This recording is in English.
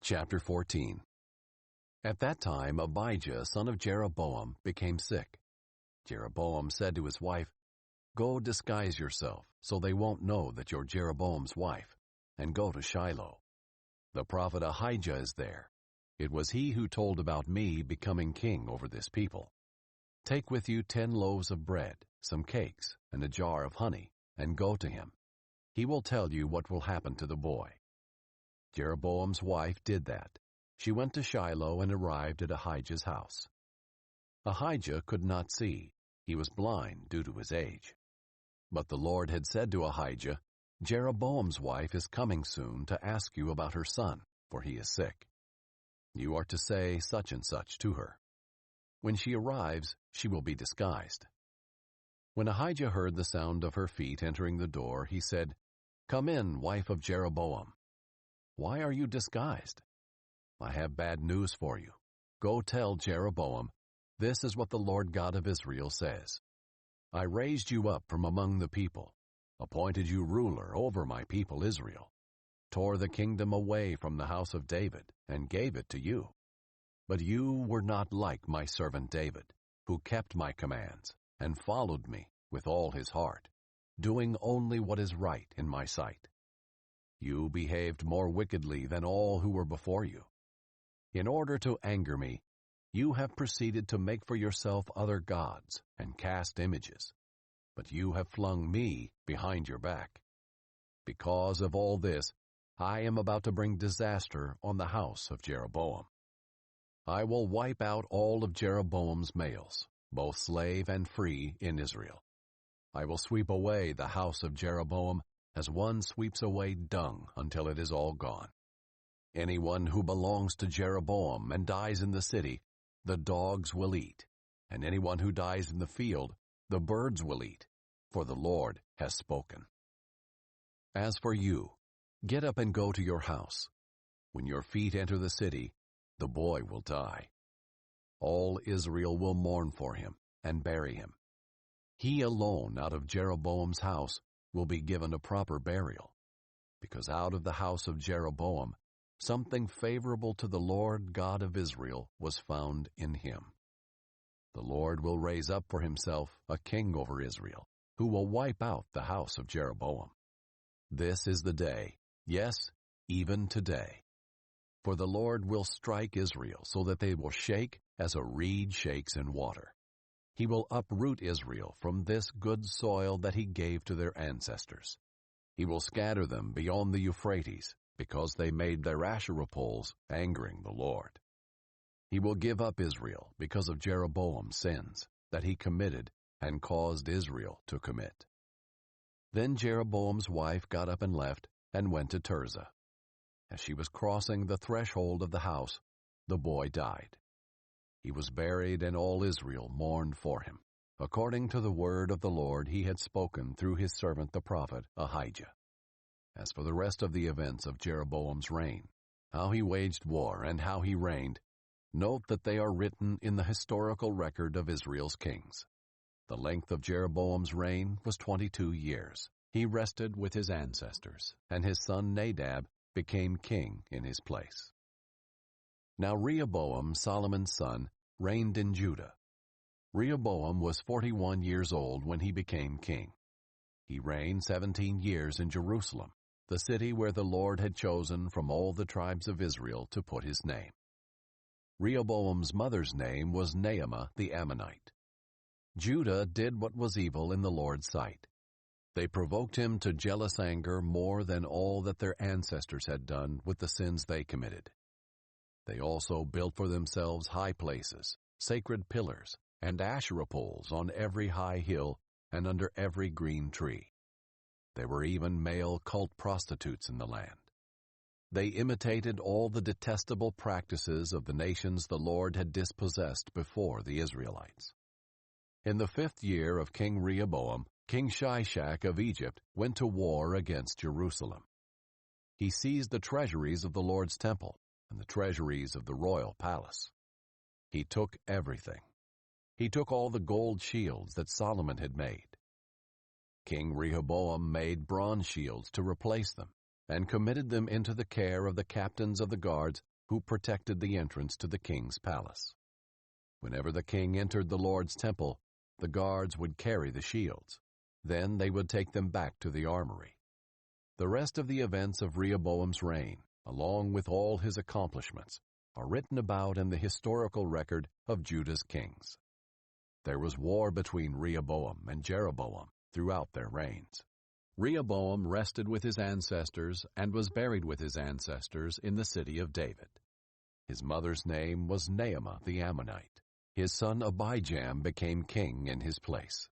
Chapter 14. At that time Abijah, son of Jeroboam, became sick. Jeroboam said to his wife, "Go disguise yourself, so they won't know that you're Jeroboam's wife, and go to Shiloh. The prophet Ahijah is there. It was he who told about me becoming king over this people. Take with you 10 loaves of bread, some cakes, and a jar of honey, and go to him. He will tell you what will happen to the boy." Jeroboam's wife did that. She went to Shiloh and arrived at Ahijah's house. Ahijah could not see. He was blind due to his age. But the Lord had said to Ahijah, "Jeroboam's wife is coming soon to ask you about her son, for he is sick. You are to say such and such to her. When she arrives, she will be disguised." When Ahijah heard the sound of her feet entering the door, he said, "Come in, wife of Jeroboam. Why are you disguised? I have bad news for you. Go tell Jeroboam, this is what the Lord God of Israel says. I raised you up from among the people, appointed you ruler over my people Israel, tore the kingdom away from the house of David, and gave it to you. But you were not like my servant David, who kept my commands, and followed me with all his heart, doing only what is right in my sight. You behaved more wickedly than all who were before you. In order to anger me, you have proceeded to make for yourself other gods and cast images, but you have flung me behind your back. Because of all this, I am about to bring disaster on the house of Jeroboam. I will wipe out all of Jeroboam's males, both slave and free, in Israel. I will sweep away the house of Jeroboam as one sweeps away dung until it is all gone. Anyone who belongs to Jeroboam and dies in the city, the dogs will eat, and anyone who dies in the field, the birds will eat, for the Lord has spoken. As for you, get up and go to your house. When your feet enter the city, the boy will die. All Israel will mourn for him and bury him. He alone out of Jeroboam's house will be given a proper burial, because out of the house of Jeroboam something favorable to the Lord God of Israel was found in him. The Lord will raise up for himself a king over Israel, who will wipe out the house of Jeroboam. This is the day, yes, even today. For the Lord will strike Israel so that they will shake as a reed shakes in water. He will uproot Israel from this good soil that he gave to their ancestors. He will scatter them beyond the Euphrates, because they made their Asherah poles, angering the Lord. He will give up Israel because of Jeroboam's sins that he committed and caused Israel to commit. Then Jeroboam's wife got up and left and went to Tirzah. As she was crossing the threshold of the house, the boy died. He was buried, and all Israel mourned for him, according to the word of the Lord he had spoken through his servant the prophet Ahijah. As for the rest of the events of Jeroboam's reign, how he waged war and how he reigned, note that they are written in the historical record of Israel's kings. The length of Jeroboam's reign was 22 years. He rested with his ancestors, and his son Nadab became king in his place. Now Rehoboam, Solomon's son, reigned in Judah. Rehoboam was 41 years old when he became king. He reigned 17 years in Jerusalem, the city where the Lord had chosen from all the tribes of Israel to put his name. Rehoboam's mother's name was Naamah the Ammonite. Judah did what was evil in the Lord's sight. They provoked him to jealous anger more than all that their ancestors had done with the sins they committed. They also built for themselves high places, sacred pillars, and Asherah poles on every high hill and under every green tree. There were even male cult prostitutes in the land. They imitated all the detestable practices of the nations the Lord had dispossessed before the Israelites. In the 5th year of King Rehoboam, King Shishak of Egypt went to war against Jerusalem. He seized the treasuries of the Lord's temple and the treasuries of the royal palace. He took everything. He took all the gold shields that Solomon had made. King Rehoboam made bronze shields to replace them, and committed them into the care of the captains of the guards who protected the entrance to the king's palace. Whenever the king entered the Lord's temple, the guards would carry the shields. Then they would take them back to the armory. The rest of the events of Rehoboam's reign, along with all his accomplishments, are written about in the historical record of Judah's kings. There was war between Rehoboam and Jeroboam throughout their reigns. Rehoboam rested with his ancestors and was buried with his ancestors in the city of David. His mother's name was Naamah the Ammonite. His son Abijam became king in his place.